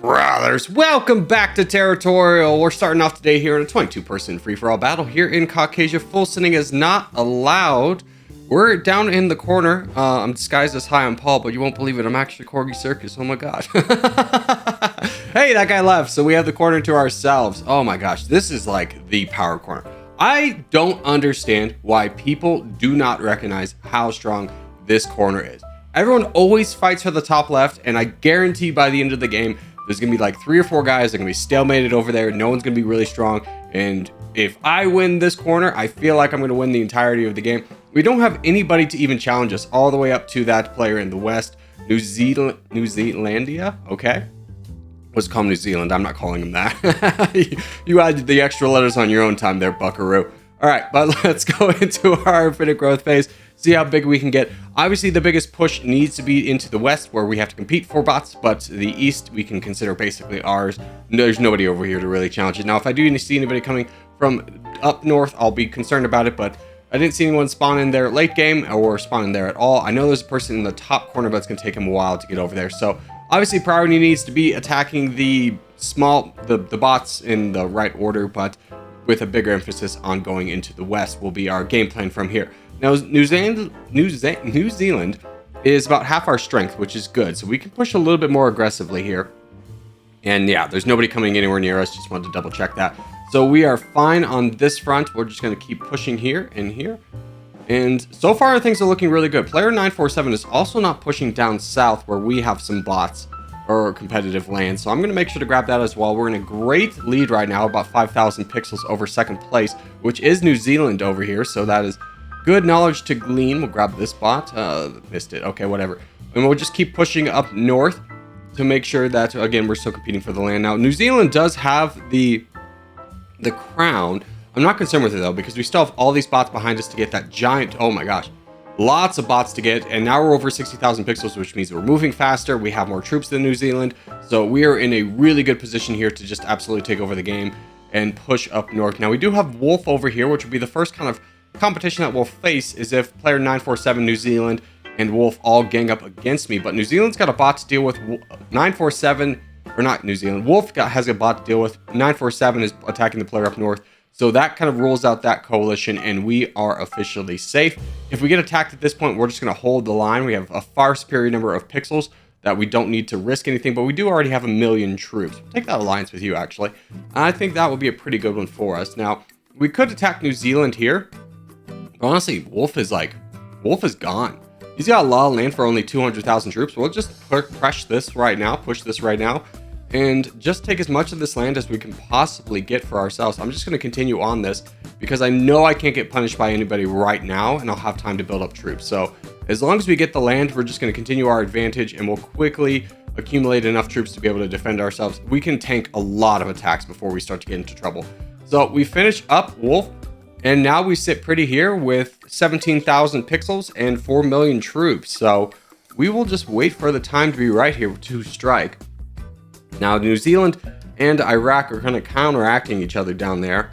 Brothers, welcome back to Territorial. We're starting off today here in a 22-person free-for-all battle here in Caucasia. Full sending is not allowed. We're down in the corner. I'm disguised as Hi, I'm Paul, but you won't believe it. I'm actually Corgi Circus. Oh my god. Hey, that guy left, so we have the corner to ourselves. Oh my gosh, this is like the power corner. I don't understand why people do not recognize how strong this corner is. Everyone always fights for the top left, and I guarantee by the end of the game, there's going to be like 3 or 4 guys that are going to be stalemated over there. No one's going to be really strong. And if I win this corner, I feel like I'm going to win the entirety of the game. We don't have anybody to even challenge us all the way up to that player in the west. New Zealandia? Okay. Let's call him New Zealand. I'm not calling him that. You added the extra letters on your own time there, buckaroo. All right, but let's go into our infinite growth phase. See how big we can get. Obviously, the biggest push needs to be into the west, where we have to compete for bots, but the east we can consider basically ours. There's nobody over here to really challenge it. Now, if I do see anybody coming from up north, I'll be concerned about it, but I didn't see anyone spawn in there late game or spawn in there at all. I know there's a person in the top corner, but it's going to take him a while to get over there. So, obviously, priority needs to be attacking the bots in the right order, but with a bigger emphasis on going into the west will be our game plan from here. Now, New Zealand is about half our strength, which is good. So we can push a little bit more aggressively here. And yeah, there's nobody coming anywhere near us. Just wanted to double check that. So we are fine on this front. We're just going to keep pushing here and here. And so far, things are looking really good. Player 947 is also not pushing down south where we have some bots or competitive land. So I'm going to make sure to grab that as well. We're in a great lead right now, about 5,000 pixels over second place, which is New Zealand over here. So that is good knowledge to glean. We'll grab this bot. Missed it. Okay, whatever. And we'll just keep pushing up north to make sure that, again, we're still competing for the land. Now, New Zealand does have the crown. I'm not concerned with it, though, because we still have all these bots behind us to get that giant... Oh, my gosh. Lots of bots to get, and now we're over 60,000 pixels, which means we're moving faster. We have more troops than New Zealand, so we are in a really good position here to just absolutely take over the game and push up north. Now, we do have Wolf over here, which would be the first kind of competition that we'll face, is if player 947 New Zealand and Wolf all gang up against me. But New Zealand's got a bot to deal with. 947, or not New Zealand, Wolf has a bot to deal with. 947 is attacking the player up north. So that kind of rules out that coalition, and we are officially safe. If we get attacked at this point, we're just going to hold the line. We have a far superior number of pixels that we don't need to risk anything, but we do already have 1 million troops. We'll take that alliance with you, actually. I think that would be a pretty good one for us. Now, we could attack New Zealand here. But honestly, Wolf is gone. He's got a lot of land for only 200,000 troops. We'll just push this right now, and just take as much of this land as we can possibly get for ourselves. I'm just going to continue on this because I know I can't get punished by anybody right now, and I'll have time to build up troops. So as long as we get the land, we're just going to continue our advantage, and we'll quickly accumulate enough troops to be able to defend ourselves. We can tank a lot of attacks before we start to get into trouble. So we finish up Wolf, and now we sit pretty here with 17,000 pixels and 4 million troops. So we will just wait for the time to be right here to strike. Now, New Zealand and Iraq are kind of counteracting each other down there.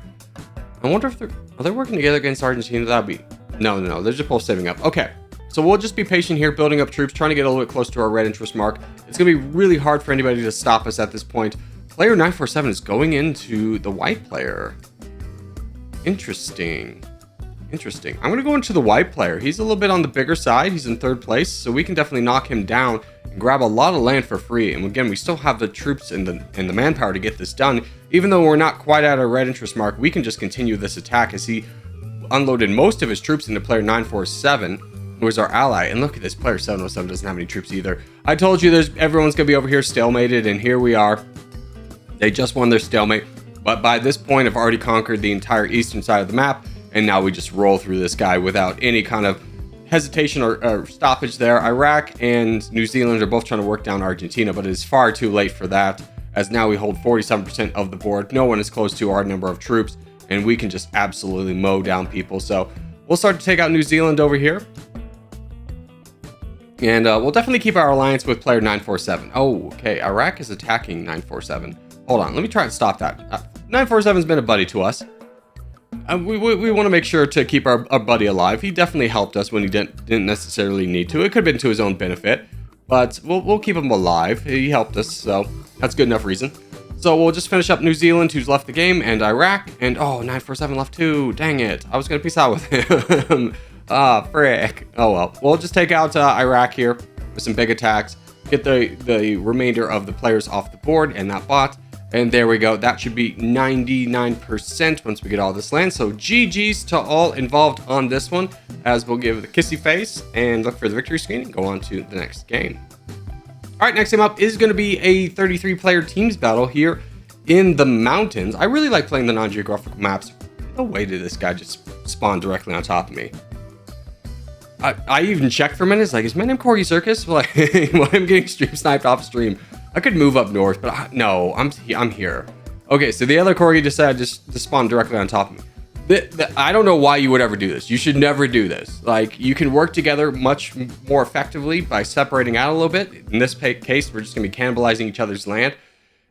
I wonder if are they working together against Argentina? That'd be... No, they're just both saving up. Okay, so we'll just be patient here, building up troops, trying to get a little bit close to our red interest mark. It's going to be really hard for anybody to stop us at this point. Player 947 is going into the white player. Interesting. I'm going to go into the white player. He's a little bit on the bigger side. He's in 3rd place, so we can definitely knock him down and grab a lot of land for free. And again, we still have the troops and the manpower to get this done. Even though we're not quite at our red interest mark, we can just continue this attack as he unloaded most of his troops into player 947, who is our ally. And look at this, player 707 doesn't have any troops either. I told you everyone's going to be over here stalemated, and here we are. They just won their stalemate. But by this point, I've already conquered the entire eastern side of the map, and now we just roll through this guy without any kind of hesitation or stoppage there. Iraq and New Zealand are both trying to work down Argentina, but it is far too late for that, as now we hold 47% of the board. No one is close to our number of troops, and we can just absolutely mow down people. So we'll start to take out New Zealand over here. And we'll definitely keep our alliance with player 947. Oh, okay. Iraq is attacking 947. Hold on. Let me try and stop that. 947's been a buddy to us. We want to make sure to keep our buddy alive. He definitely helped us when he didn't necessarily need to. It could have been to his own benefit. but we'll keep him alive. He helped us, so that's good enough reason. So we'll just finish up New Zealand, who's left the game, and Iraq, and oh, 947 left too. Dang it. I was going to peace out with him. Ah, frick. Oh well. We'll just take out Iraq here with some big attacks, get the remainder of the players off the board and that bot, and there we go. That should be 99% once we get all this land. So GG's to all involved on this one, as we'll give the kissy face and look for the victory screen and go on to the next game. All right, next game up is going to be a 33-player teams battle here in the mountains. I really like playing the non-geographical maps. No way did this guy just spawn directly on top of me. I even checked for a minute. It's like, is my name Corey Circus? Like, while I'm getting stream sniped off stream, I could move up north, but no, I'm here. Okay, so the other Corey decided just to spawn directly on top of me. I don't know why you would ever do this. You should never do this. Like, you can work together much more effectively by separating out a little bit. In this case, we're just going to be cannibalizing each other's land.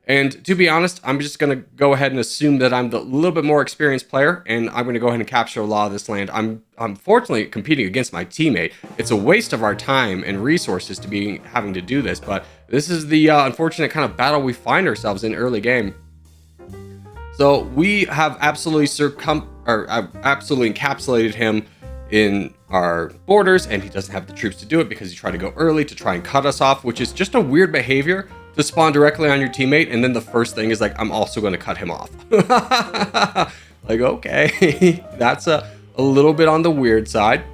And to be honest, I'm just going to go ahead and assume that I'm the little bit more experienced player, and I'm going to go ahead and capture a lot of this land. I'm fortunately competing against my teammate. It's a waste of our time and resources to be having to do this, but this is the unfortunate kind of battle we find ourselves in early game. So we have absolutely absolutely encapsulated him in our borders, and he doesn't have the troops to do it because he tried to go early to try and cut us off, which is just a weird behavior to spawn directly on your teammate, and then the first thing is like, I'm also going to cut him off. Like, okay, that's a little bit on the weird side,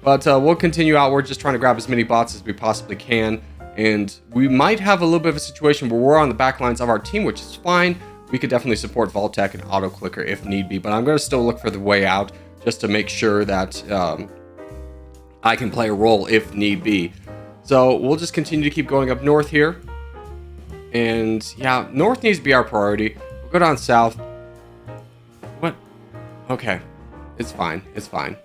but we'll continue out. We're just trying to grab as many bots as we possibly can, and we might have a little bit of a situation where we're on the back lines of our team, which is fine. We could definitely support Vault-Tec and Auto Clicker if need be, but I'm going to still look for the way out just to make sure that I can play a role if need be. So we'll just continue to keep going up north here. And yeah, north needs to be our priority. We'll go down south. What? Okay. It's fine. It's fine.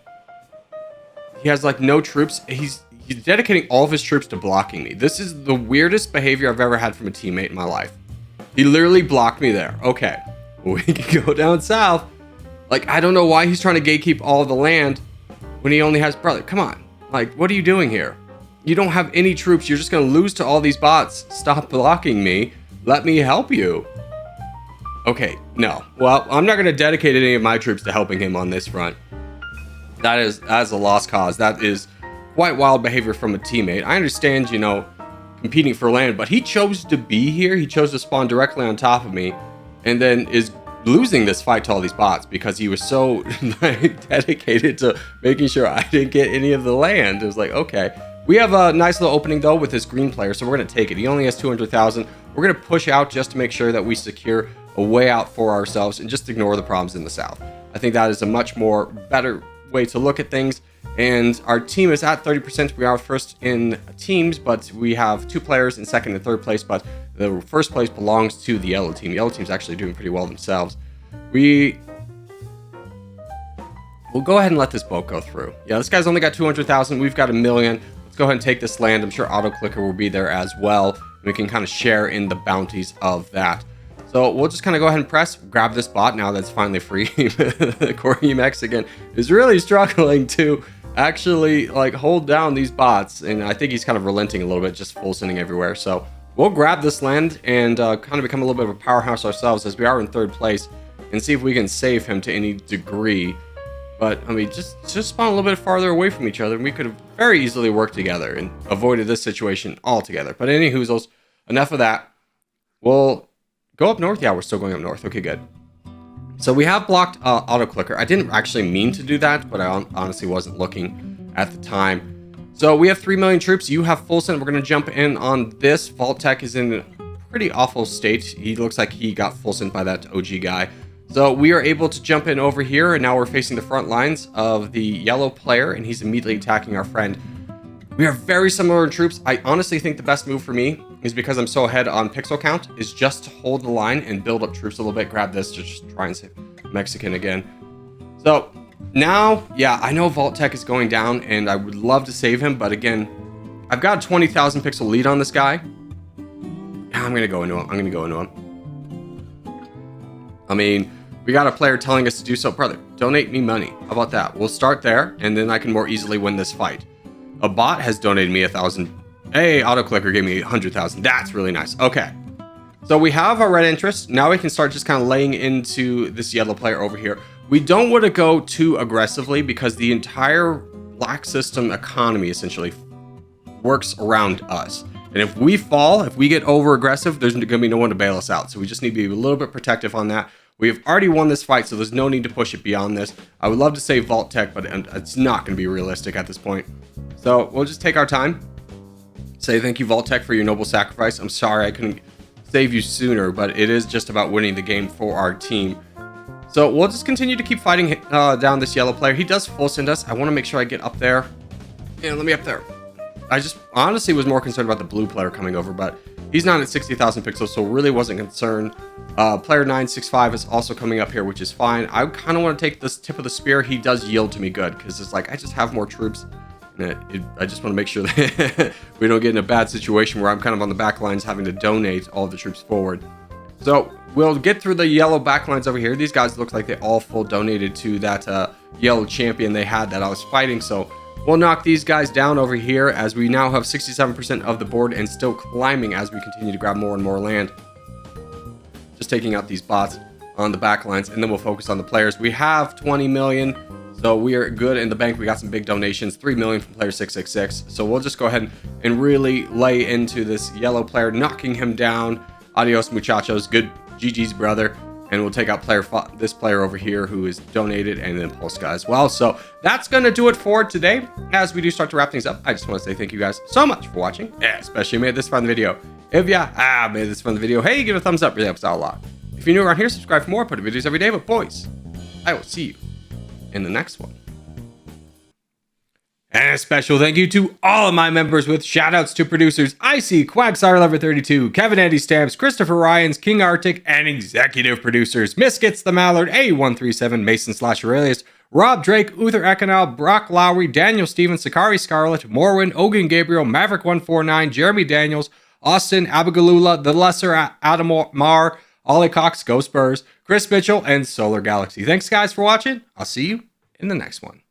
He has like no troops. He's dedicating all of his troops to blocking me. This is the weirdest behavior I've ever had from a teammate in my life. He literally blocked me there. Okay. We can go down south. Like, I don't know why he's trying to gatekeep all of the land when he only has brother. Come on. Like, what are you doing here? You don't have any troops. You're just going to lose to all these bots. Stop blocking me. Let me help you. Okay, no. Well, I'm not going to dedicate any of my troops to helping him on this front. That is a lost cause. That is quite wild behavior from a teammate. I understand, you know, competing for land, but he chose to be here. He chose to spawn directly on top of me, and then is losing this fight to all these bots because he was so dedicated to making sure I didn't get any of the land. It was like, okay. We have a nice little opening though with this green player, so we're going to take it. He only has 200,000. We're going to push out just to make sure that we secure a way out for ourselves and just ignore the problems in the south. I think that is a much more better way to look at things. And our team is at 30%. We are first in teams, but we have 2 players in second and third place, but the first place belongs to the yellow team. The yellow team's actually doing pretty well themselves. We'll go ahead and let this boat go through. Yeah, this guy's only got 200,000. We've got 1 million. Go ahead and take this land. I'm sure Auto Clicker will be there as well. We can kind of share in the bounties of that. So we'll just kind of go ahead and press, grab this bot now that's finally free. Corey Mexican is really struggling to actually like hold down these bots, and I think he's kind of relenting a little bit, just full sending everywhere. So we'll grab this land and kind of become a little bit of a powerhouse ourselves, as we are in third place, and see if we can save him to any degree. But, I mean, just spawn a little bit farther away from each other, and we could have very easily worked together and avoided this situation altogether. But any hoozles, enough of that. We'll go up north. Yeah, we're still going up north. Okay, good. So we have blocked Auto Clicker. I didn't actually mean to do that, but I honestly wasn't looking at the time. So we have 3 million troops. You have full send. We're going to jump in on this. Vault-Tec is in a pretty awful state. He looks like he got full sent by that OG guy. So we are able to jump in over here, and now we're facing the front lines of the yellow player, and he's immediately attacking our friend. We are very similar in troops. I honestly think the best move for me is, because I'm so ahead on pixel count, is just to hold the line and build up troops a little bit. Grab this to just try and save Mexican again. So now, yeah, I know Vault-Tec is going down, and I would love to save him, but again, I've got a 20,000 pixel lead on this guy. I'm going to go into him. I mean, we got a player telling us to do so. Brother, donate me money. How about that? We'll start there, and then I can more easily win this fight. A bot has donated me 1,000 Hey, auto clicker gave me 100,000. That's really nice. Okay. So we have our red interest. Now we can start just kind of laying into this yellow player over here. We don't want to go too aggressively because the entire black system economy essentially works around us. And if we fall, if we get over aggressive, there's going to be no one to bail us out. So we just need to be a little bit protective on that. We have already won this fight, so there's no need to push it beyond this. I would love to say Vault Tech, but it's not going to be realistic at this point. So we'll just take our time. Say thank you, Vault Tech, for your noble sacrifice. I'm sorry I couldn't save you sooner, but it is just about winning the game for our team. So we'll just continue to keep fighting down this yellow player. He does full send us. I want to make sure I get up there. Yeah, let me up there. I just honestly was more concerned about the blue player coming over, but he's not at 60,000 pixels, so really wasn't concerned. Player 965 is also coming up here, which is fine. I kind of want to take this tip of the spear. He does yield to me good because it's like I just have more troops. And I just want to make sure that we don't get in a bad situation where I'm kind of on the back lines having to donate all the troops forward. So we'll get through the yellow back lines over here. These guys look like they all full donated to that yellow champion they had that I was fighting. So we'll knock these guys down over here as we now have 67% of the board and still climbing as we continue to grab more and more land. Just taking out these bots on the back lines, and then we'll focus on the players. We have 20 million. So we are good in the bank. We got some big donations, 3 million from player 666. So we'll just go ahead and really lay into this yellow player, knocking him down. Adios, muchachos. Good GG's, brother. And we'll take out this player over here who is donated, and then Polska as well. So that's going to do it for today. As we do start to wrap things up, I just want to say thank you guys so much for watching, especially made this fun video. If you made this fun video, hey, give it a thumbs up. Really helps out a lot. If you're new around here, subscribe for more. Put videos every day. But boys, I will see you in the next one. And a special thank you to all of my members with shoutouts to producers IC, Quagsire Lover 32, Kevin Andy Stamps, Christopher Ryans, King Arctic, and executive producers Miskits the Mallard, A137, Mason / Aurelius, Rob Drake, Uther Ekanal, Brock Lowry, Daniel Stevens, Sakari Scarlet, Morwin, Ogun Gabriel, Maverick 149, Jeremy Daniels, Austin, Abigalula, The Lesser Adam Mar, Ollie Cox, Go Spurs, Chris Mitchell, and Solar Galaxy. Thanks, guys, for watching. I'll see you in the next one.